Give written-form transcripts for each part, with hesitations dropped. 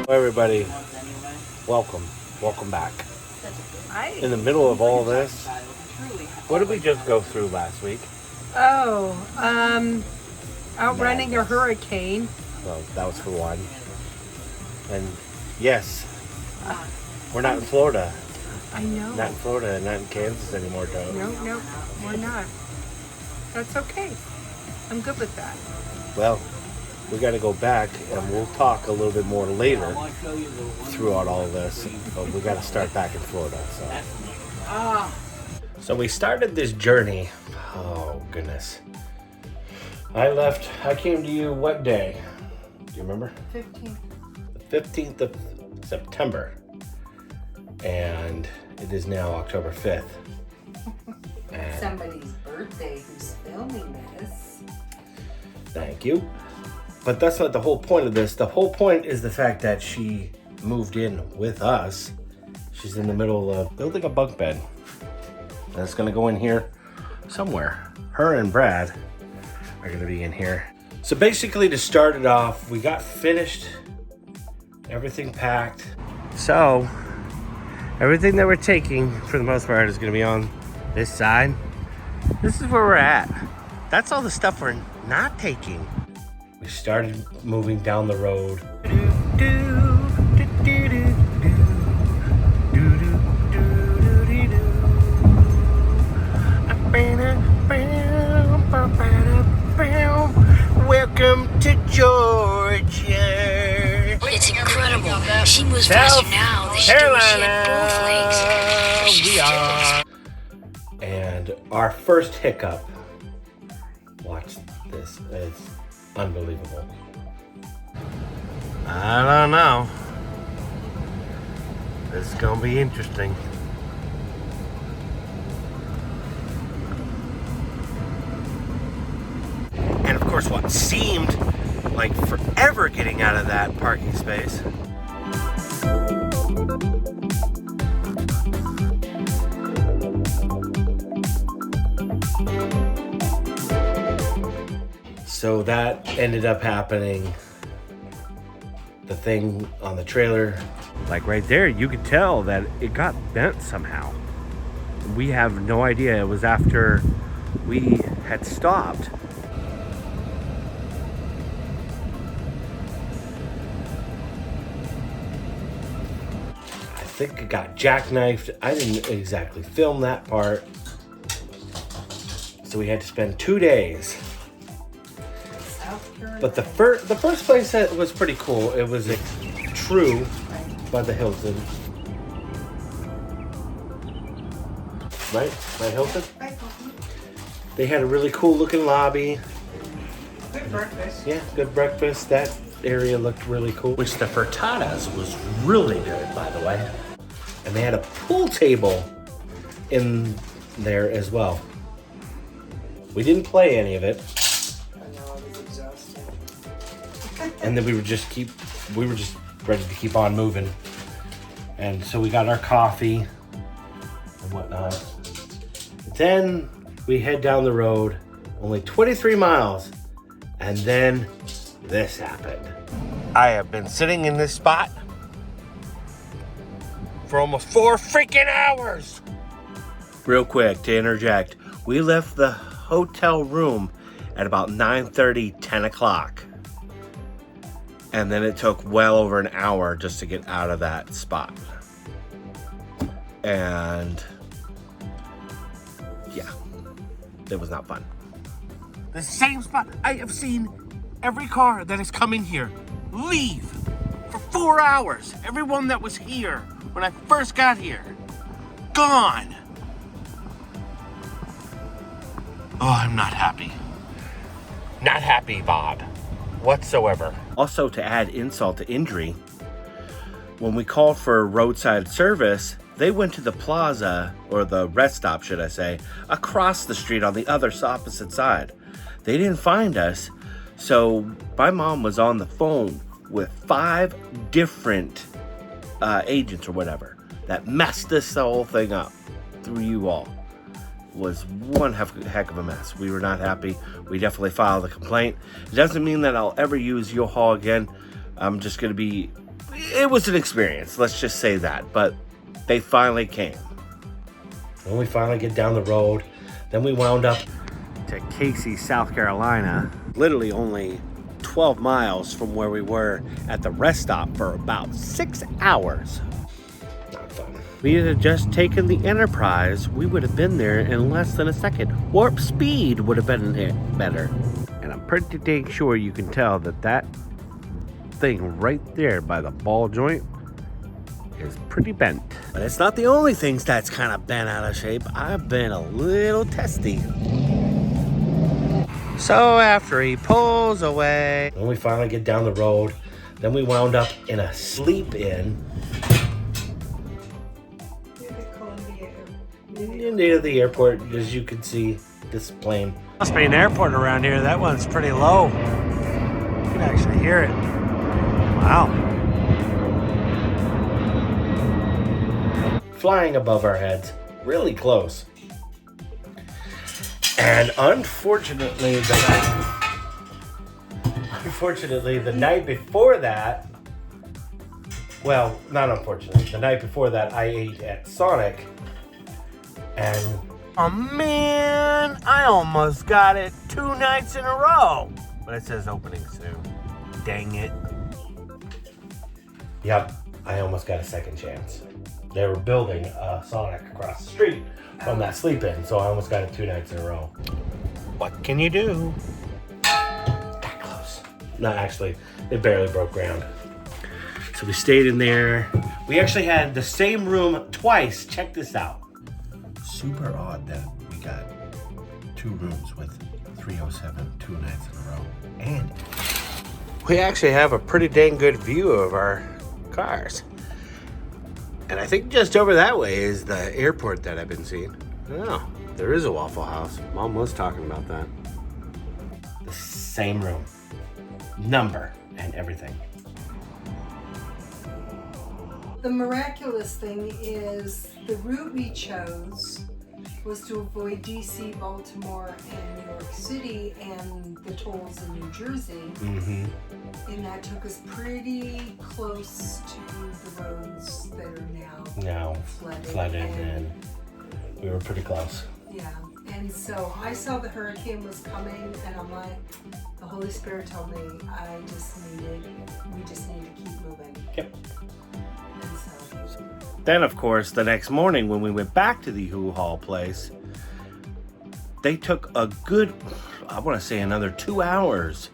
Everybody, welcome back. In the middle of all this, what did we just go through last week? Outrunning a hurricane. Well, that was for one. And yes, we're not in Florida. I know. Not in Florida, not in Kansas anymore, though. No, we're not. That's okay. I'm good with that. Well, we got to go back, and we'll talk a little bit more later throughout all of this. But we got to start back in Florida. So we started this journey. Oh goodness! I came to you what day? Do you remember? 15th. The 15th of September, and it is now October 5th. And somebody's birthday who's filming this. Thank you. But that's not the whole point of this. The whole point is the fact that she moved in with us. She's in the middle of building a bunk bed. And it's gonna go in here somewhere. Her and Brad are gonna be in here. So basically, to start it off, we got finished, everything packed. So everything that we're taking for the most part is gonna be on this side. This is where we're at. That's all the stuff we're not taking. We started moving down the road. Welcome to Georgia. It's incredible. She moves faster now than she did when she had both legs. We are. And our first hiccup. Watch this. It's unbelievable. I don't know. This is gonna be interesting. And of course, what seemed like forever getting out of that parking space. So that ended up happening. The thing on the trailer, like right there, you could tell that it got bent somehow. We have no idea. It was after we had stopped. I think it got jackknifed. I didn't exactly film that part. So we had to spend 2 days. But the first place that was pretty cool. It was a True by the Hilton. Right? By Hilton? They had a really cool looking lobby. Good breakfast. Yeah, good breakfast. That area looked really cool. Which the frittatas was really good, by the way. And they had a pool table in there as well. We didn't play any of it. And then we were just ready to keep on moving. And so we got our coffee and whatnot. Then we head down the road, only 23 miles, and then this happened. I have been sitting in this spot for almost 4 freaking hours. Real quick to interject, we left the hotel room at about 9:30, 10 o'clock. And then it took well over an hour just to get out of that spot. And yeah, it was not fun. The same spot. I have seen every car that has come in here leave for 4 hours. Everyone that was here when I first got here, gone. Oh, I'm not happy. Not happy, Bob, whatsoever. Also, to add insult to injury, when we called for roadside service, they went to the plaza, or the rest stop, should I say, across the street on the other opposite side. They didn't find us, so my mom was on the phone with 5 different agents or whatever, that messed this whole thing up through you all was one heck of a mess. We were not happy. We definitely filed a complaint. It doesn't mean that I'll ever use U-Haul again. I'm just going to be... It was an experience, let's just say that. But they finally came. When we finally get down the road, then we wound up to Casey, South Carolina. Literally only 12 miles from where we were at the rest stop for about 6 hours. Not fun. We had just taken the Enterprise, we would have been there in less than a second. Warp speed would have been here better. And I'm pretty dang sure you can tell that thing right there by the ball joint is pretty bent. But it's not the only things that's kind of bent out of shape. I've been a little testy. So after he pulls away, when we finally get down the road, then we wound up in a sleep-in near the airport. As you can see, this plane must be an airport around here. That one's pretty low. You can actually hear it. Wow. Flying above our heads, really close. And unfortunately, the night before that, well, not unfortunately, the night before that, I ate at Sonic, and oh man, I almost got it 2 nights in a row. But it says opening soon. Dang it. Yep, I almost got a second chance. They were building a Sonic across the street from that sleep-in, so I almost got it 2 nights in a row. What can you do? That close. No, actually, it barely broke ground. So we stayed in there. We actually had the same room twice. Check this out. Super odd that we got 2 rooms with 307 2 nights in a row. And we actually have a pretty dang good view of our cars. And I think just over that way is the airport that I've been seeing. Oh, there is a Waffle House. Mom was talking about that. The same room, number, and everything. The miraculous thing is the route we chose was to avoid DC, Baltimore, and New York City, and the tolls in New Jersey. Mm-hmm. And that took us pretty close to the roads that are now flooded and we were pretty close. Yeah, and so I saw the hurricane was coming, and I'm like, the Holy Spirit told me we just need to keep moving. Yep. And so. Then, of course, the next morning when we went back to the U-Haul place, they took a good, I want to say another 2 hours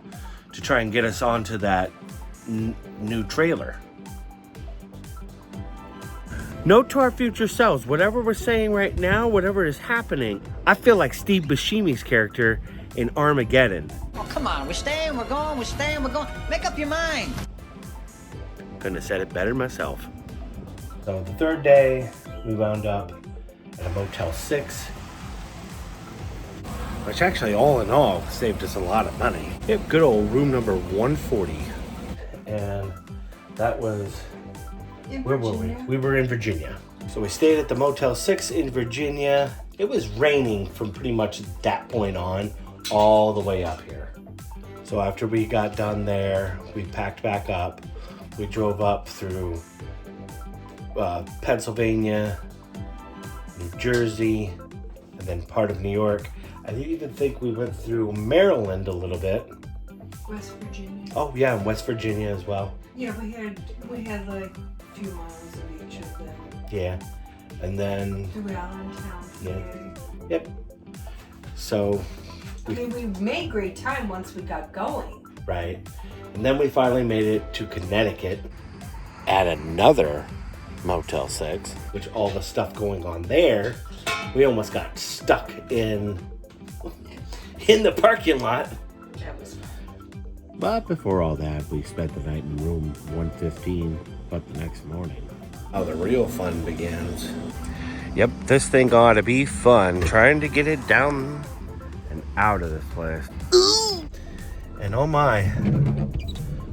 to try and get us onto that new trailer. Note to our future selves, whatever we're saying right now, whatever is happening, I feel like Steve Buscemi's character in Armageddon. Oh, come on, we're staying, we're going, we're staying, we're going. Make up your mind. Couldn't have said it better myself. So the third day, we wound up at a Motel 6, which actually, all in all, saved us a lot of money. Yep, good old room number 140. And that was, where were we? We were in Virginia. So we stayed at the Motel 6 in Virginia. It was raining from pretty much that point on, all the way up here. So after we got done there, we packed back up. We drove up through Pennsylvania, New Jersey, and then part of New York. I even think we went through Maryland a little bit. West Virginia. Oh yeah, and West Virginia as well. Yeah, we had like a few miles of each of them. Yeah, and then through Allentown. Yeah. Yep. So. We made great time once we got going. Right, and then we finally made it to Connecticut at another Motel 6, which all the stuff going on there, we almost got stuck in the parking lot. That was fun. But before all that, we spent the night in room 115, but the next morning, oh, the real fun begins. Yep, this thing ought to be fun, trying to get it down and out of this place. Ooh. And oh my,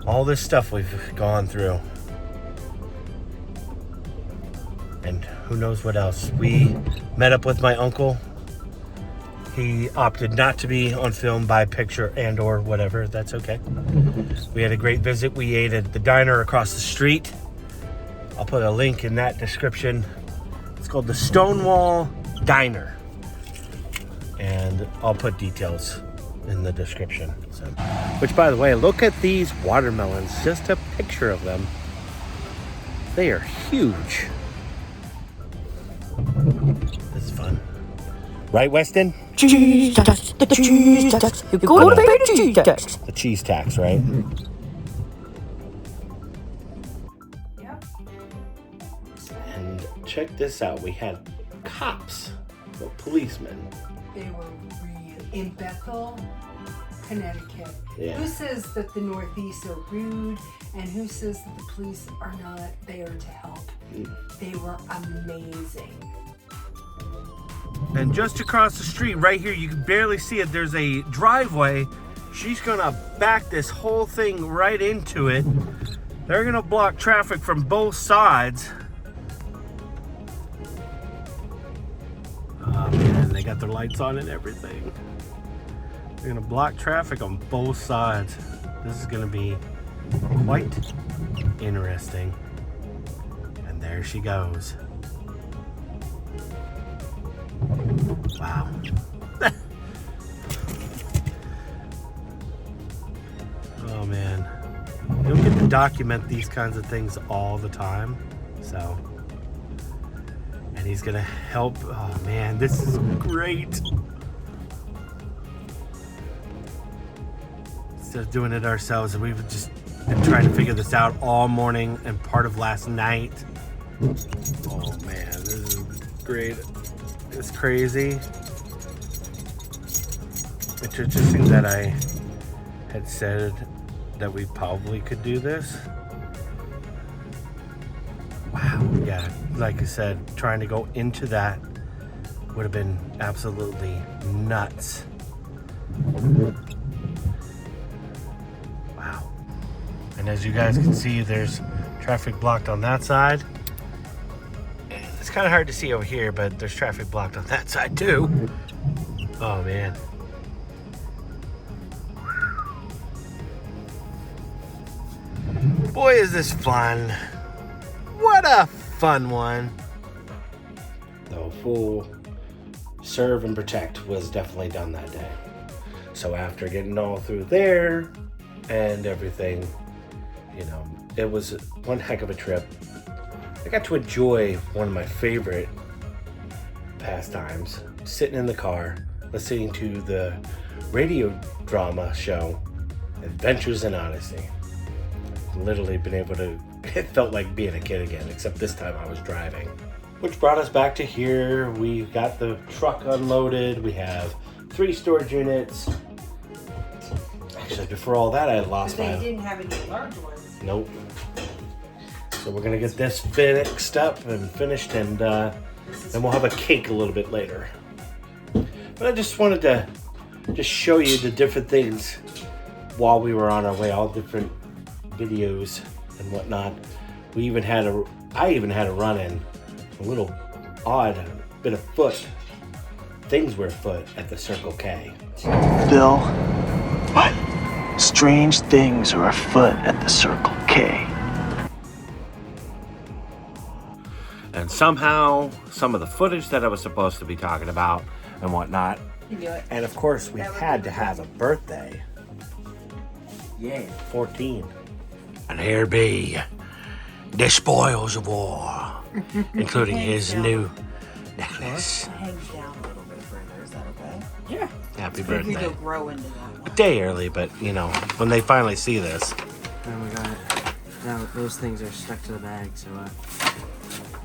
all this stuff we've gone through. And who knows what else. We met up with my uncle. He opted not to be on film by picture and or whatever. That's okay. We had a great visit. We ate at the diner across the street. I'll put a link in that description. It's called the Stonewall Diner. And I'll put details in the description. So, which, by the way, look at these watermelons. Just a picture of them. They are huge. This is fun. Right, Weston? Cheese tax, the cheese tax. You gotta pay the cheese tax. The cheese tax, right? Yep. And check this out. We had cops, or policemen. They were real in Bethel, Connecticut. Yeah. Who says that the Northeast are rude, and who says that the police are not there to help? They were amazing. And just across the street, right here, you can barely see it. There's a driveway. She's gonna back this whole thing right into it. They're gonna block traffic from both sides. Oh man, they got their lights on and everything. They're gonna block traffic on both sides. This is gonna be quite interesting. And there she goes. Wow. Oh man. You don't get to document these kinds of things all the time. So. And he's gonna help. Oh man, this is great. Instead of doing it ourselves, we've just been trying to figure this out all morning and part of last night. Oh man, this is great. It's crazy. It's interesting that I had said that we probably could do this. Wow, yeah, like I said, trying to go into that would have been absolutely nuts. Wow. And as you guys can see, there's traffic blocked on that side. It's kind of hard to see over here, but there's traffic blocked on that side too. Oh man. Boy, is this fun. What a fun one. The full serve and protect was definitely done that day. So after getting all through there and everything, you know, it was one heck of a trip. I got to enjoy one of my favorite pastimes, sitting in the car, listening to the radio drama show, Adventures in Odyssey. Literally been able to, it felt like being a kid again, except this time I was driving. Which brought us back to here. We got the truck unloaded. We have 3 storage units. Actually, before all that, I had lost But my... they didn't have any large ones. Nope. So we're gonna get this fixed up and finished, and then we'll have a cake a little bit later. But I just wanted to just show you the different things while we were on our way, all different videos and whatnot. I even had a run-in, a little odd bit of foot. Things were afoot at the Circle K. Bill, what? Strange things are afoot at the Circle K. And somehow, some of the footage that I was supposed to be talking about and whatnot. You knew it. And of course, we had to have a birthday. Yeah, 14. And here be the spoils of war, including his new necklace. Hangs down a little bit further. Is that okay? Yeah. Happy Maybe birthday. they'll grow into that one. A day early, but you know, when they finally see this. Oh my god. Now those things are stuck to the bag, so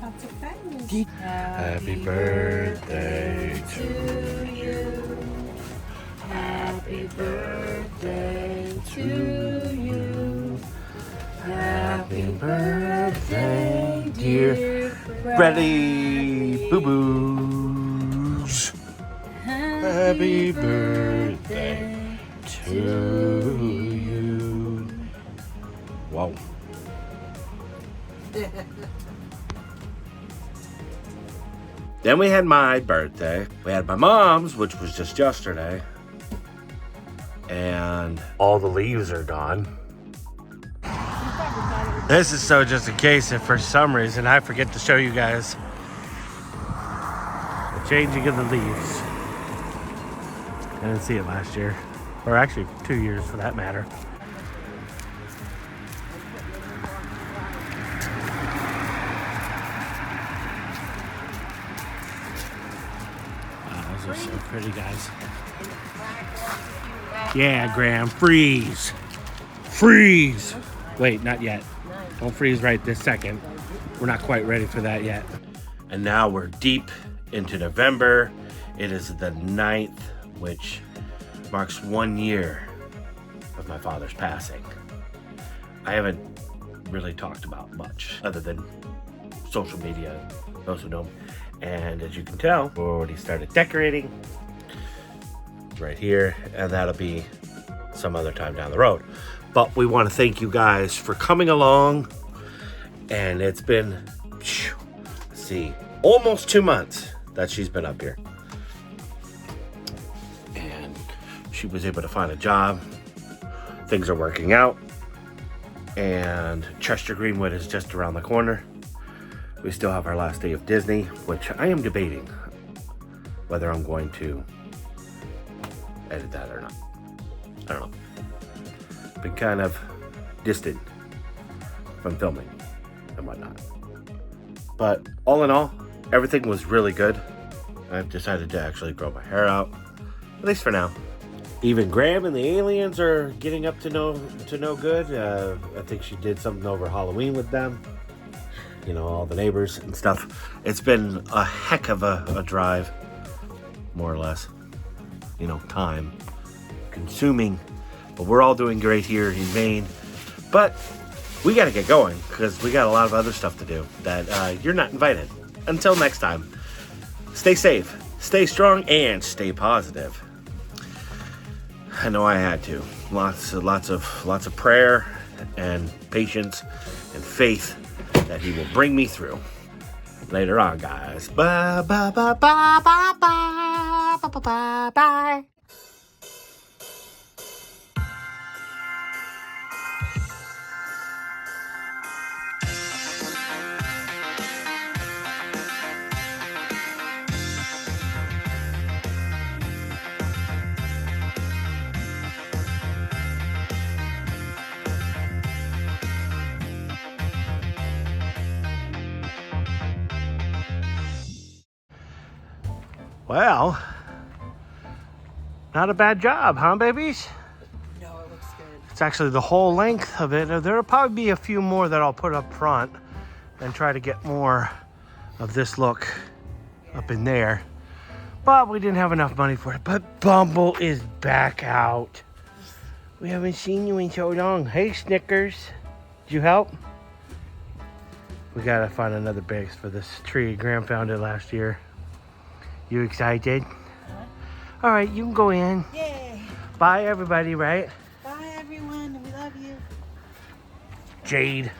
That's okay. Happy birthday to you. Happy birthday to you. Happy birthday, dear Freddy Boo Boos. Happy birthday to you. Wow. Then we had my birthday. We had my mom's, which was just yesterday. And all the leaves are gone. This is so just in case if for some reason I forget to show you guys the changing of the leaves. I didn't see it last year. Or actually 2 years for that matter. Wow, those are so pretty, guys. Yeah, Graham, freeze. Freeze. Wait, not yet. Don't freeze right this second. We're not quite ready for that yet. And now we're deep into November. It is the 9th, which marks 1 year of my father's passing. I haven't really talked about much other than social media, those who know me. And as you can tell, we already started decorating right here, and that'll be some other time down the road. But we want to thank you guys for coming along, and it's been, let's see, almost 2 months that she's been up here. And she was able to find a job. Things are working out, and Chester Greenwood is just around the corner. We still have our last day of Disney, which I am debating whether I'm going to edit that or not. I don't know. Been kind of distant from filming and whatnot. But all in all, everything was really good. I've decided to actually grow my hair out, at least for now. Even Graham and the aliens are getting up to no good. I think she did something over Halloween with them. You know, all the neighbors and stuff. It's been a heck of a drive, more or less. You know, time consuming. But we're all doing great here in Maine. But we got to get going because we got a lot of other stuff to do that you're not invited. Until next time, stay safe, stay strong, and stay positive. I know I had to. Lots of prayer and patience and faith that he will bring me through later on, guys. Bye bye bye bye bye bye bye bye bye. Well, not a bad job, huh, babies? No, it looks good. It's actually the whole length of it. There'll probably be a few more that I'll put up front and try to get more of this look up in there. But we didn't have enough money for it. But Bumble is back out. We haven't seen you in so long. Hey, Snickers. Did you help? We gotta find another base for this tree. Graham found it last year. You excited? All right, you can go in. Yay! Bye, everybody, right? Bye, everyone. We love you. Jade.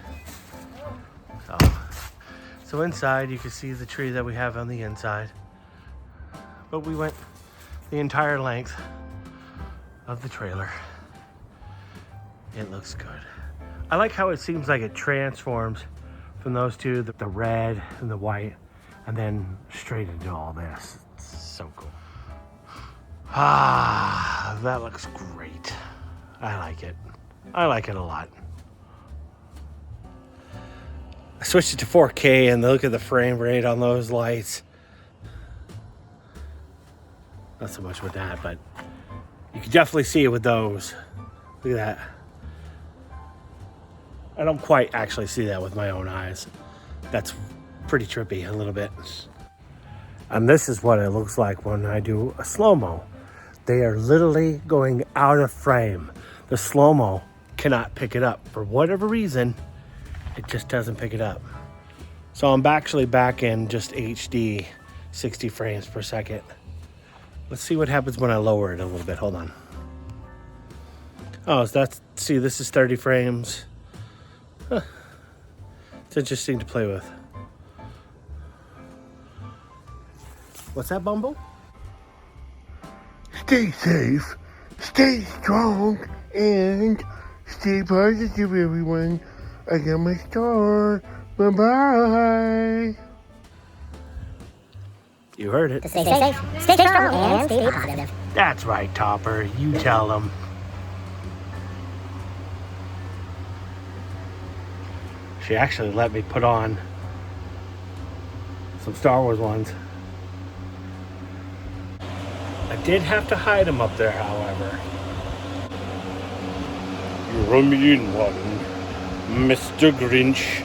So inside, you can see the tree that we have on the inside. But we went the entire length of the trailer. It looks good. I like how it seems like it transforms from those two, the red and the white, and then straight into all this. It's so cool. Ah, that looks great. I like it. I like it a lot. I switched it to 4K and look at the frame rate on those lights. Not so much with that, but you can definitely see it with those. Look at that. I don't quite actually see that with my own eyes. That's pretty trippy a little bit. And this is what it looks like when I do a slow-mo. They are literally going out of frame. The slow-mo cannot pick it up. For whatever reason, it just doesn't pick it up. So I'm actually back in just HD, 60 frames per second. Let's see what happens when I lower it a little bit. Hold on. Oh, so that's, see, this is 30 frames. Huh. It's interesting to play with. What's that, Bumble? Stay safe, stay strong, and stay positive, everyone. I got my star. Bye-bye. You heard it. Stay safe, stay strong, and stay positive. That's right, Topper. You tell them. She actually let me put on some Star Wars ones. I did have to hide them up there, however. You run me in one, Mr. Grinch.